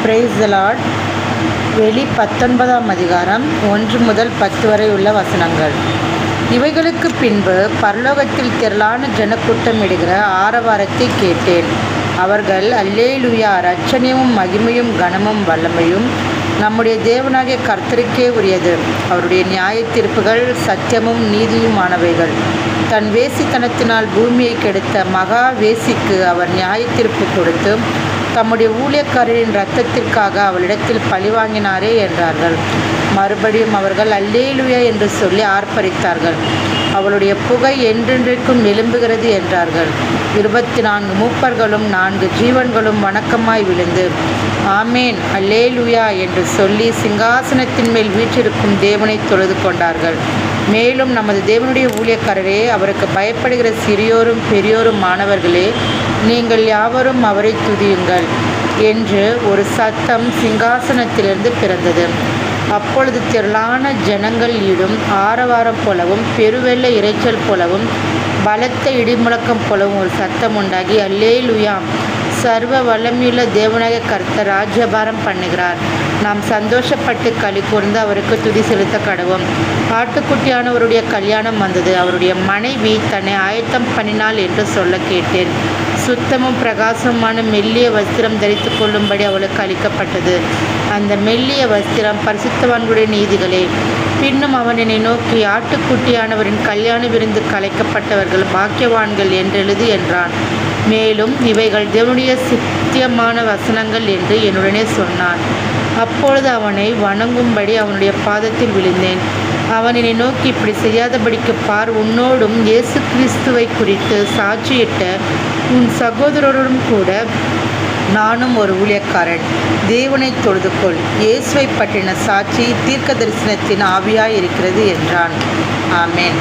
Praise the Lord. வெளி 19ஆம் அதிகாரம் 1 முதல் 10 வரை உள்ள வசனங்கள். இவைகளுக்கு பின்பு பரலோகத்தில் திரளான ஜனக்கூட்டம் இடுகிற ஆரவாரத்தை கேட்டேன். அவர்கள் அல்லேலூயா, இரட்சணியமும் மகிமையும் கனமும் வல்லமையும் நம்முடைய தேவனாகிய கர்த்தருக்கே உரியது. அவருடைய நியாய தீர்ப்புகள் சத்தியமும் நீதியுமானவைகள். தன் வேசித்தனத்தினால் பூமியை கெடுத்த மகா வேசிக்கு அவர் நியாய தீர்ப்பு கொடுத்து தம்முடைய ஊழியக்காரரின் இரத்தத்திற்காக அவளிடத்தில் பழிவாங்கினாரே என்றார்கள். மறுபடியும் அவர்கள் அல்லேலூயா என்று சொல்லி ஆர்ப்பரித்தார்கள். அவளுடைய புகை என்றென்றைக்கும் எழும்புகிறது என்றார்கள். 24 மூப்பர்களும் 4 ஜீவன்களும் வணக்கமாய் விழுந்து ஆமேன் அல்லேலூயா என்று சொல்லி சிங்காசனத்தின் மேல் வீற்றிருக்கும் தேவனை தொழுது கொண்டார்கள். மேலும் நமது தேவனுடைய ஊழியக்காரரே, அவருக்கு பயப்படுகிற சிறியோரும் பெரியோரும் மாணவர்களே, நீங்கள் யாவரும் அவரை துதியுங்கள் என்று ஒரு சத்தம் சிங்காசனத்திலிருந்து பிறந்தது. அப்பொழுது திரளான ஜனங்கள் ஈடும் ஆரவாரம் போலவும் பெருவெள்ள இரைச்சல் போலவும் பலத்த இடிமுழக்கம் போலவும் ஒரு சத்தம் உண்டாகி அல்லேலூயா, சர்வ வல்லமையுள்ள தேவனாகிய கர்த்தர் ராஜ்யபாரம் பண்ணுகிறார். நாம் சந்தோஷப்பட்டு களி கூர்ந்து அவருக்கு துதி செலுத்த கடவோம். ஆட்டுக்குட்டியானவருடைய கல்யாணம் வந்தது. அவருடைய மனைவி தன்னை ஆயத்தம் பண்ணினாள் என்று சொல்ல கேட்டேன். சுத்தமும் பிரகாசமான மெல்லிய வஸ்திரம் தரித்து கொள்ளும்படி அவளுக்கு அளிக்கப்பட்டது. அந்த மெல்லிய வஸ்திரம் பரிசுத்தவான்களுடைய நீதிகளே. பின்னும் அவன் என்னை நோக்கி, ஆட்டுக்குட்டியானவரின் கல்யாண விருந்து கலைக்கப்பட்டவர்கள் பாக்கியவான்கள் என்றெழுது என்றான். மேலும் இவைகள் தேவனுடைய சத்தியமான வசனங்கள் என்று என்னுடனே சொன்னான். அப்பொழுது அவனை வணங்கும்படி அவனுடைய பாதத்தில் விழுந்தேன். அவன் என்னை நோக்கி, இப்படி செய்யாதபடிக்கு பார், உன்னோடும் இயேசு கிறிஸ்துவை குறித்து சாட்சியிட்ட உன் சகோதரரோடும் கூட நானும் ஒரு ஊழியக்காரன். தேவனை தொழுதுகொள். இயேசுவை பற்றின சாட்சி தீர்க்க தரிசனத்தின் ஆவியாய் இருக்கிறது என்றான். ஆமேன்.